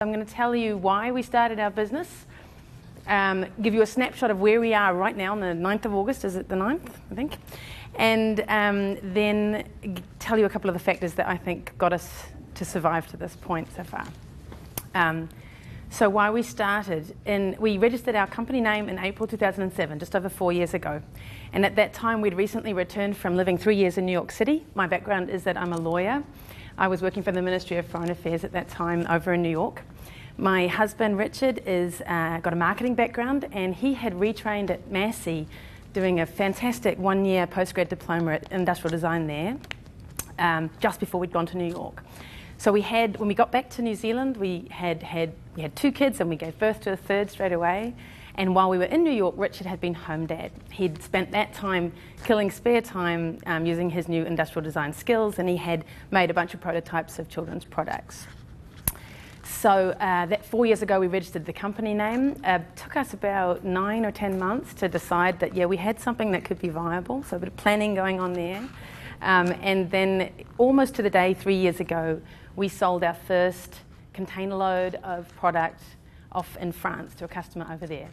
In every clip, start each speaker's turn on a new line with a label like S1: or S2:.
S1: I'm going to tell you why we started our business, give you a snapshot of where we are right now on the 9th of August. Is it the 9th, I think? And then tell you a couple of the factors that I think got us to survive to this point so far. So why we started, we registered our company name in April 2007, just over 4 years ago. And at that time, we'd recently returned from living 3 years in New York City. My background is that I'm a lawyer. I was working for the Ministry of Foreign Affairs at that time over in New York. My husband, Richard, got a marketing background, and he had retrained at Massey, doing a fantastic one-year postgrad diploma at industrial design there, just before we'd gone to New York. So when we got back to New Zealand, we had 2 kids, and we gave birth to a third straight away. And while we were in New York, Richard had been home dad. He'd spent that time killing spare time using his new industrial design skills, and he had made a bunch of prototypes of children's products. So that 4 years ago, we registered the company name. It took us about 9 or 10 months to decide that, we had something that could be viable, so a bit of planning going on there. And then almost to the day 3 years ago, we sold our first container load of product off in France to a customer over there.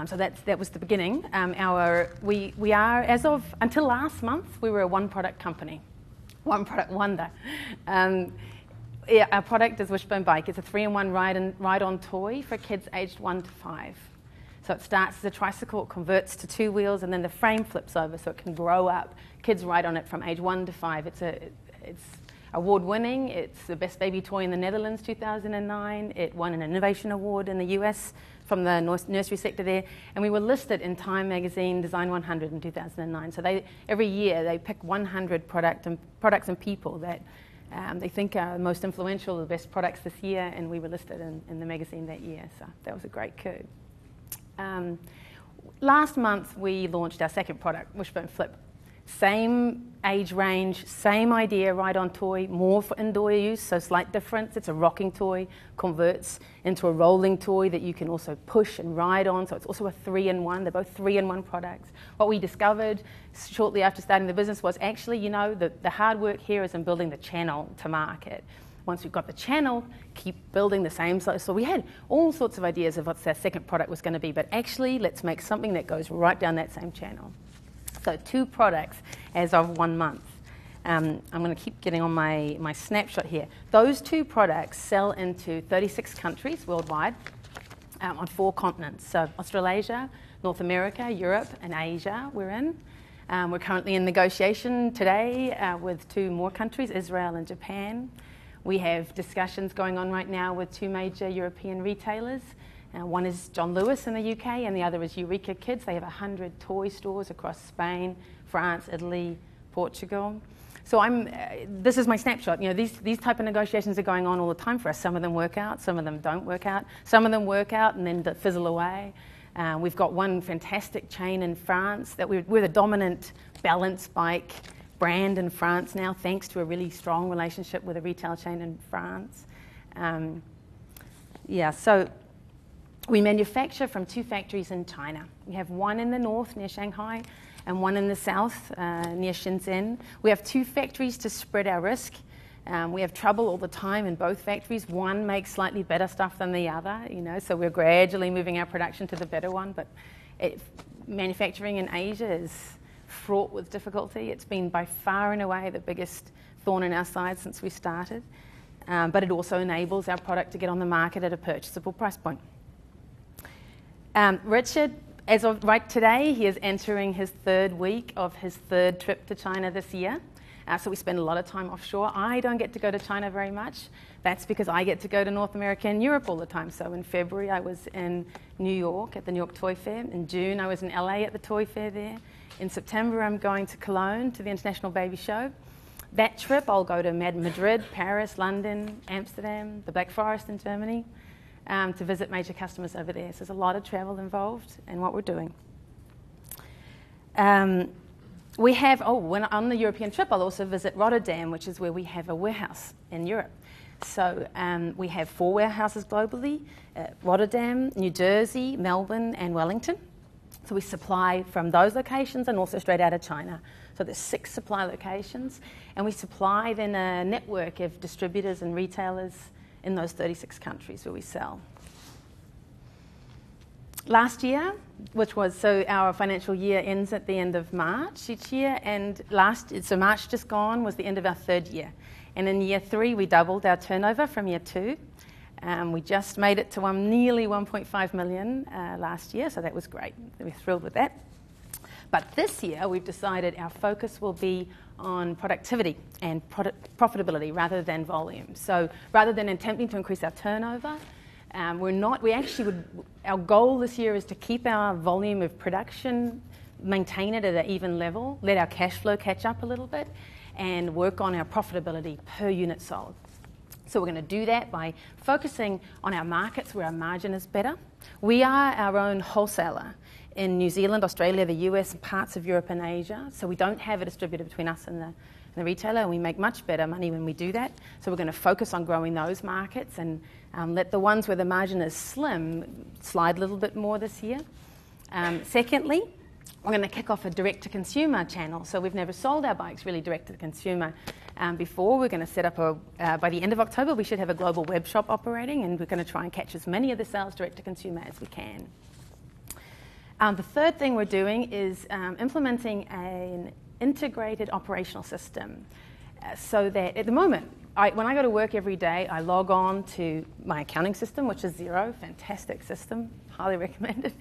S1: So that was the beginning. We are, as of until last month, we were a one-product company, one-product wonder. Our product is Wishbone Bike. It's a 3-in-1 ride-on toy for kids aged 1 to 5. So it starts as a tricycle, it converts to 2 wheels, and then the frame flips over so it can grow up. Kids ride on it from age 1 to 5. It's award-winning. It's the best baby toy in the Netherlands, 2009. It won an innovation award in the US from the nursery sector there. And we were listed in Time magazine Design 100 in 2009. So every year they pick 100 products and people that they think are the most influential, the best products this year, and we were listed in the magazine that year. So that was a great coup. Last month we launched our second product, Wishbone Flip. Same age range, same idea, ride-on toy, more for indoor use, so slight difference. It's a rocking toy, converts into a rolling toy that you can also push and ride on, so it's also a 3-in-1. They're both 3-in-1 products. What we discovered shortly after starting the business was actually, the hard work here is in building the channel to market. Once we've got the channel, keep building the same. So we had all sorts of ideas of what our second product was going to be, but actually, let's make something that goes right down that same channel. So 2 products as of 1 month. I'm going to keep getting on my snapshot here. Those 2 products sell into 36 countries worldwide on 4 continents. So Australasia, North America, Europe, and Asia we're in. We're currently in negotiation today with 2 more countries, Israel and Japan. We have discussions going on right now with 2 major European retailers. One is John Lewis in the UK, and the other is Eureka Kids. They have 100 toy stores across Spain, France, Italy, Portugal. So this is my snapshot. These type of negotiations are going on all the time for us. Some of them work out, some of them don't work out. Some of them work out and then fizzle away. We've got one fantastic chain in France that we're the dominant balance bike brand in France now, thanks to a really strong relationship with a retail chain in France. So we manufacture from 2 factories in China. We have one in the north near Shanghai and one in the south near Shenzhen. We have 2 factories to spread our risk. We have trouble all the time in both factories. One makes slightly better stuff than the other, so we're gradually moving our production to the better one. But manufacturing in Asia is fraught with difficulty. It's been by far and away the biggest thorn in our side since we started. But it also enables our product to get on the market at a purchasable price point. Richard, as of right today, he is entering his 3rd week of his 3rd trip to China this year. So we spend a lot of time offshore. I don't get to go to China very much. That's because I get to go to North America and Europe all the time. So in February, I was in New York at the New York Toy Fair. In June, I was in LA at the Toy Fair there. In September, I'm going to Cologne to the International Baby Show. That trip, I'll go to Madrid, Paris, London, Amsterdam, the Black Forest in Germany, to visit major customers over there. So there's a lot of travel involved in what we're doing. We have, when on the European trip, I'll also visit Rotterdam, which is where we have a warehouse in Europe. So we have 4 warehouses globally, Rotterdam, New Jersey, Melbourne, and Wellington. So we supply from those locations and also straight out of China. So there's 6 supply locations, and we supply then a network of distributors and retailers in those 36 countries where we sell. Last year, so our financial year ends at the end of March each year, and so March just gone was the end of our 3rd year. And in year 3, we doubled our turnover from year 2. We just made it to nearly 1.5 million last year, so that was great. We're thrilled with that. But this year, we've decided our focus will be on productivity and profitability rather than volume. So rather than attempting to increase our turnover, our goal this year is to keep our volume of production, maintain it at an even level, let our cash flow catch up a little bit, and work on our profitability per unit sold. So we're going to do that by focusing on our markets where our margin is better. We are our own wholesaler in New Zealand, Australia, the US, and parts of Europe and Asia. So we don't have a distributor between us and the retailer, and we make much better money when we do that. So we're going to focus on growing those markets and let the ones where the margin is slim slide a little bit more this year. Secondly, we're going to kick off a direct-to-consumer channel. So we've never sold our bikes really direct-to-consumer before. We're going to set up by the end of October, we should have a global web shop operating, and we're going to try and catch as many of the sales direct-to-consumer as we can. The third thing we're doing is implementing an integrated operational system so that at the moment, when I go to work every day, I log on to my accounting system, which is Xero, fantastic system, highly recommended.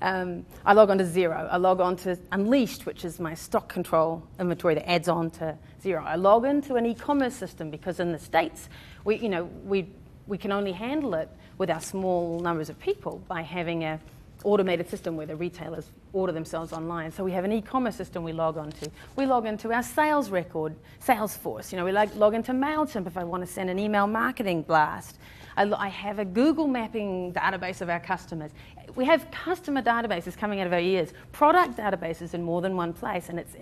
S1: I log on to Xero. I log on to Unleashed, which is my stock control inventory that adds on to Xero. I log into an e-commerce system because in the States, we can only handle it with our small numbers of people by having a automated system where the retailers order themselves online. So we have an e-commerce system we log on to. We log into our sales record, Salesforce. We log into MailChimp if I want to send an email marketing blast. I have a Google mapping database of our customers. We have customer databases coming out of our ears, product databases in more than one place, and it's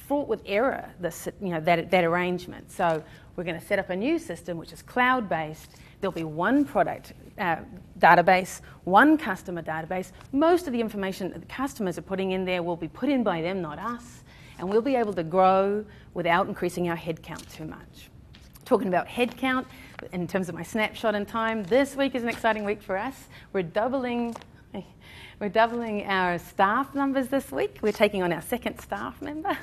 S1: fraught with error, that arrangement. So we're going to set up a new system which is cloud-based. There'll be one product database, one customer database. Most of the information that the customers are putting in there will be put in by them, not us. And we'll be able to grow without increasing our headcount too much. Talking about headcount, in terms of my snapshot in time, this week is an exciting week for us. We're doubling our staff numbers this week. We're taking on our 2nd staff member.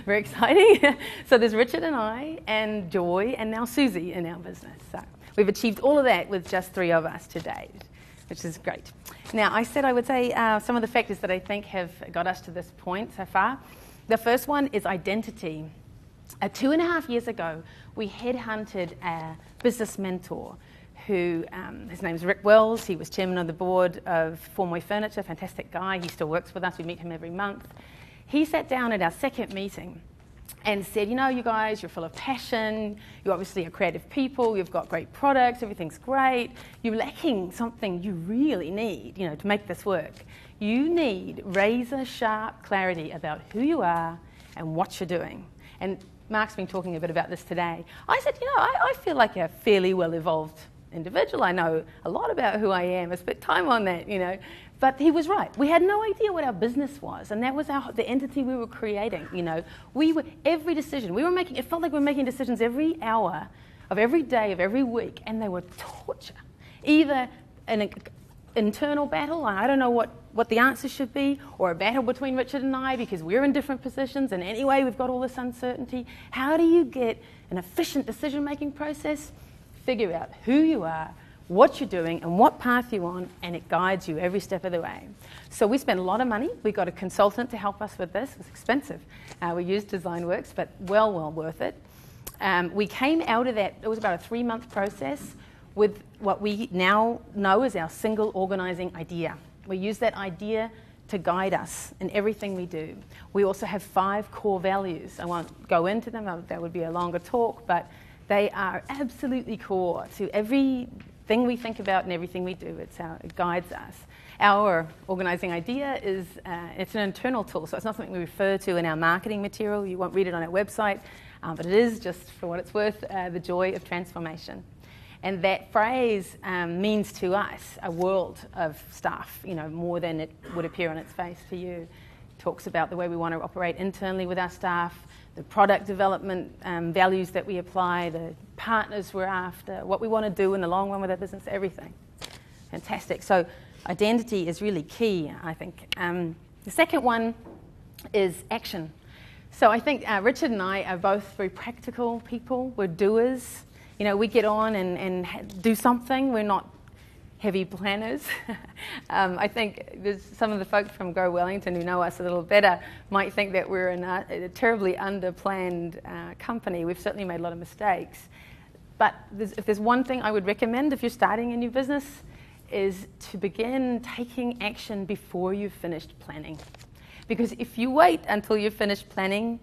S1: Very exciting. So there's Richard and I and Joy and now Susie in our business. So we've achieved all of that with just 3 of us to date, which is great. Now, I said I would say some of the factors that I think have got us to this point so far. The first one is identity. 2.5 years ago, we headhunted a business mentor who, his name's Rick Wells. He was chairman of the board of Formway Furniture, fantastic guy. He still works with us. We meet him every month. He sat down at our 2nd meeting and said, you guys, you're full of passion. You obviously are creative people. You've got great products. Everything's great. You're lacking something you really need, to make this work. You need razor-sharp clarity about who you are and what you're doing. And Mark's been talking a bit about this today. I said, I feel like a fairly well-evolved individual. I know a lot about who I am. I spent time on that, But he was right. We had no idea what our business was, and that was the entity we were creating. Every decision we were making. It felt like we were making decisions every hour of every day of every week, and they were torture. Either an internal battle, I don't know what the answer should be, or a battle between Richard and I because we're in different positions, and anyway we've got all this uncertainty. How do you get an efficient decision-making process? Figure out who you are, what you're doing, and what path you're on, and it guides you every step of the way. So we spent a lot of money. We got a consultant to help us with this. It was expensive. We used DesignWorks, but well worth it. We came out of that, it was about a 3-month process with what we now know as our single organizing idea. We use that idea to guide us in everything we do. We also have 5 core values. I won't go into them, that would be a longer talk, but they are absolutely core to everything we think about and everything we do. It guides us. Our organizing idea is it's an internal tool, so it's not something we refer to in our marketing material. You won't read it on our website, but it is, just for what it's worth, the joy of transformation. And that phrase means to us a world of stuff, more than it would appear on its face to you. talks about the way we want to operate internally with our staff, the product development values that we apply, the partners we're after, what we want to do in the long run with our business, everything. Fantastic. So identity is really key, I think. The second one is action. So I think Richard and I are both very practical people. We're doers. You know, we get on and do something. We're not heavy planners. I think there's some of the folks from Go Wellington who know us a little better might think that we're a terribly under-planned company. We've certainly made a lot of mistakes. But if there's one thing I would recommend if you're starting a new business is to begin taking action before you've finished planning. Because if you wait until you've finished planning,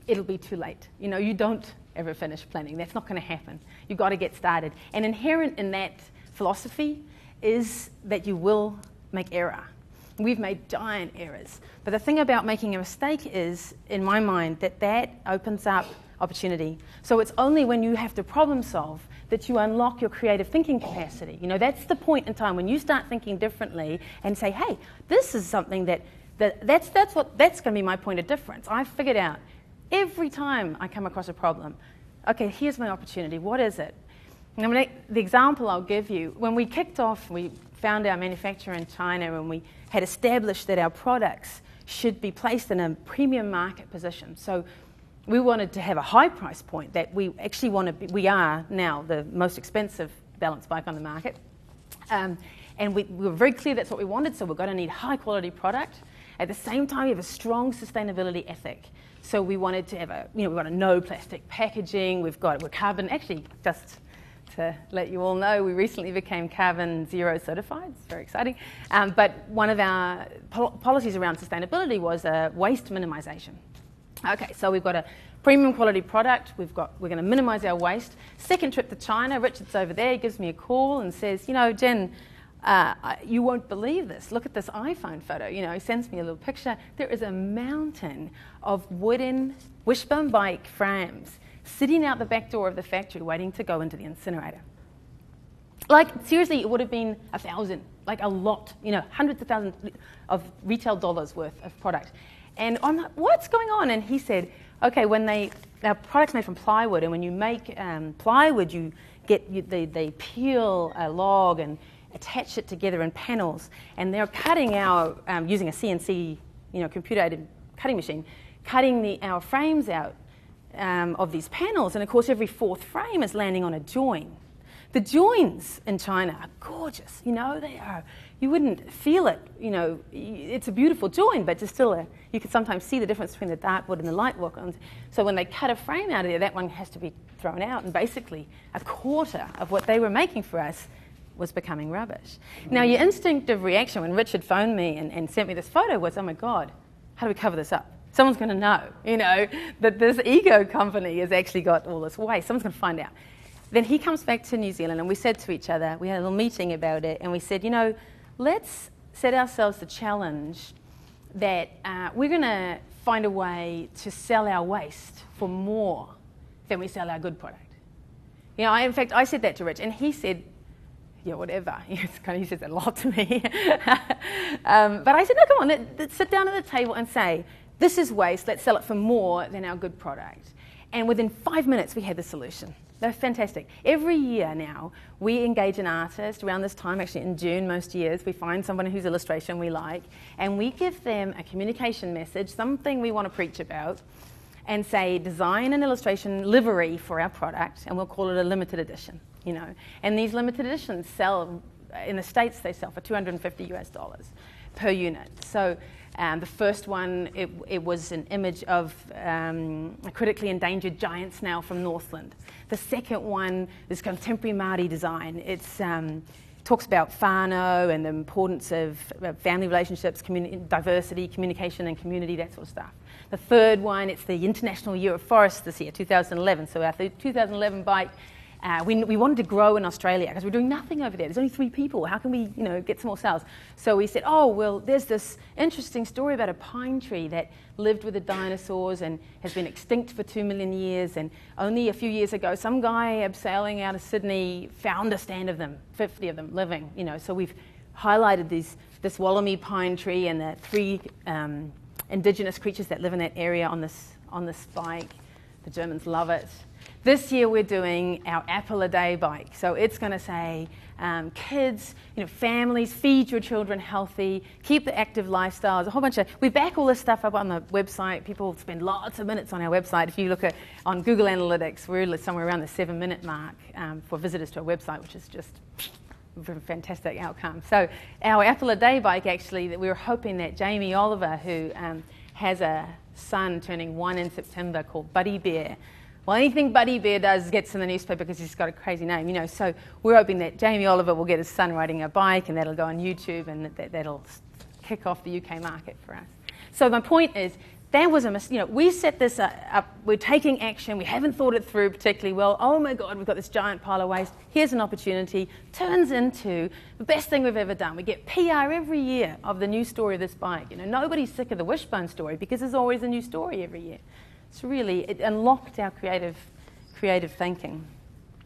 S1: it'll be too late. You know, you don't ever finish planning. That's not going to happen. You've got to get started. And inherent in that philosophy is that you will make error. We've made giant errors. But the thing about making a mistake is, in my mind, that opens up opportunity. So it's only when you have to problem solve that you unlock your creative thinking capacity. You know, that's the point in time when you start thinking differently and say, hey, this is something that's going to be my point of difference. I've figured out every time I come across a problem, okay, here's my opportunity. What is it? And the example I'll give you, when we kicked off, we found our manufacturer in China and we had established that our products should be placed in a premium market position. So we wanted to have a high price point that we actually we are now the most expensive balance bike on the market. And we were very clear that's what we wanted, so we're going to need high quality product. At the same time, we have a strong sustainability ethic. So we wanted to have we want a no plastic packaging. We're carbon, actually, just to let you all know, we recently became carbon zero certified. It's very exciting. But one of our policies around sustainability was waste minimization. Okay, so we've got a premium quality product. We're going to minimize our waste. Second trip to China, Richard's over there. He gives me a call and says, you know, Jen, you won't believe this. Look at this iPhone photo. You know, he sends me a little picture. There is a mountain of wooden Wishbone bike frames sitting out the back door of the factory waiting to go into the incinerator. Like, seriously, it would have been 1,000, like a lot, you know, hundreds of thousands of retail dollars worth of product. And I'm like, what's going on? And he said, okay, our product's made from plywood, and when you make plywood, they peel a log and attach it together in panels, and they're cutting using a CNC, computer-aided cutting machine, cutting our frames out of these panels, and of course every fourth frame is landing on a join. The joins in China are gorgeous, they are. You wouldn't feel it, it's a beautiful join, but just still you can sometimes see the difference between the dark wood and the light wood. So when they cut a frame out of there, that one has to be thrown out, and basically a quarter of what they were making for us was becoming rubbish. Now, your instinctive reaction when Richard phoned me and sent me this photo was, oh my God, how do we cover this up? Someone's going to know, that this ego company has actually got all this waste. Someone's going to find out. Then he comes back to New Zealand, and we said to each other, we had a little meeting about it, and we said, let's set ourselves the challenge that we're going to find a way to sell our waste for more than we sell our good product. In fact, I said that to Rich, and he said, yeah, whatever. He says that a lot to me. But I said, no, come on, let's sit down at the table and say, this is waste, let's sell it for more than our good product. And within 5 minutes, we had the solution. They're fantastic. Every year now, we engage an artist around this time, actually in June most years. We find someone whose illustration we like, and we give them a communication message, something we want to preach about, and say, design an illustration livery for our product, and we'll call it a limited edition, And these limited editions sell, in the States, they sell for $250 US per unit. So the first one, it was an image of a critically endangered giant snail from Northland. The second one is contemporary Māori design. It talks about whānau and the importance of family relationships, diversity, communication and community, that sort of stuff. The third one, it's the International Year of Forests this year, 2011. So our 2011 bike, we wanted to grow in Australia because we're doing nothing over there. There's only 3 people. How can we, get some more sales? So we said, oh, well, there's this interesting story about a pine tree that lived with the dinosaurs and has been extinct for 2 million years. And only a few years ago, some guy sailing out of Sydney found a stand of them, 50 of them living. So we've highlighted this Wollemi pine tree and the 3 indigenous creatures that live in that area on this bike. The Germans love it. This year we're doing our apple a day bike. So it's going to say, kids, families, feed your children healthy, keep the active lifestyles, a whole bunch of, we back all this stuff up on the website. People spend lots of minutes on our website. If you look on Google Analytics, we're somewhere around the 7-minute mark for visitors to our website, which is just a fantastic outcome. So our apple a day bike, actually, that we were hoping that Jamie Oliver, who has a son turning 1 in September called Buddy Bear. Well, anything Buddy Bear does gets in the newspaper because he's got a crazy name, So we're hoping that Jamie Oliver will get his son riding a bike, and that'll go on YouTube, and that'll kick off the UK market for us. So my point is, that was a mistake. We set this up. We're taking action. We haven't thought it through particularly well. Oh my God, we've got this giant pile of waste. Here's an opportunity. Turns into the best thing we've ever done. We get PR every year of the new story of this bike. Nobody's sick of the Wishbone story because there's always a new story every year. It's really, it unlocked our creative thinking.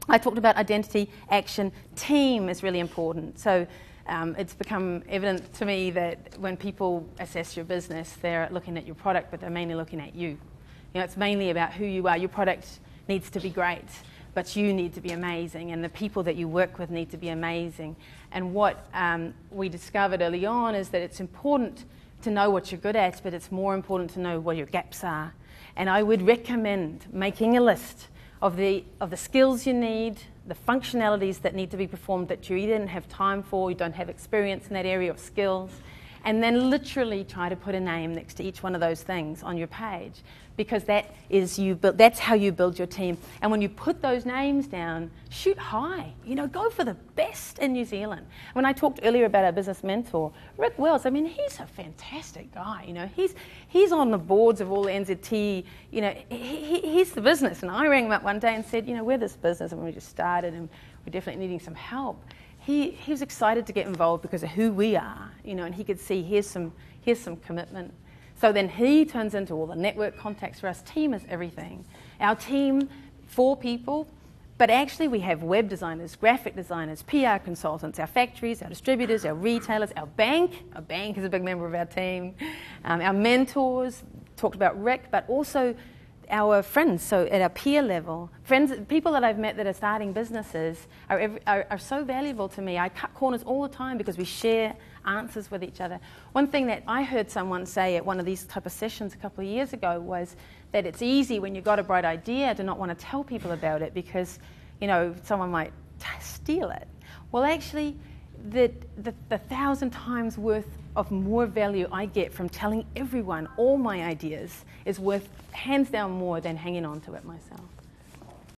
S1: I talked about identity, action, team is really important. So it's become evident to me that when people assess your business, they're looking at your product, but they're mainly looking at you. It's mainly about who you are. Your product needs to be great, but you need to be amazing, and the people that you work with need to be amazing. And what we discovered early on is that it's important to know what you're good at, but it's more important to know what your gaps are. And I would recommend making a list of the skills you need, the functionalities that need to be performed that you either didn't have time for, you don't have experience in that area of skills, and then literally try to put a name next to each one of those things on your page, because that's how you build your team. And when you put those names down, shoot high. Go for the best in New Zealand. When I talked earlier about our business mentor, Rick Wells, he's a fantastic guy. He's on the boards of all NZT. He's the business. And I rang him up one day and said, we're this business, and we just started, and we're definitely needing some help. He was excited to get involved because of who we are, and he could see here's some commitment. So then he turns into all the network contacts for us. Team is everything. Our team, 4 people, but actually we have web designers, graphic designers, PR consultants, our factories, our distributors, our retailers, our bank. Our bank is a big member of our team. Our mentors, talked about Rick, but also our friends, so at our peer level. Friends, people that I've met that are starting businesses are so valuable to me. I cut corners all the time because we share answers with each other. One thing that I heard someone say at one of these type of sessions a couple of years ago was that it's easy when you've got a bright idea to not want to tell people about it because, someone might steal it. Well, actually, the 1,000 times worth of more value I get from telling everyone all my ideas is worth hands down more than hanging on to it myself.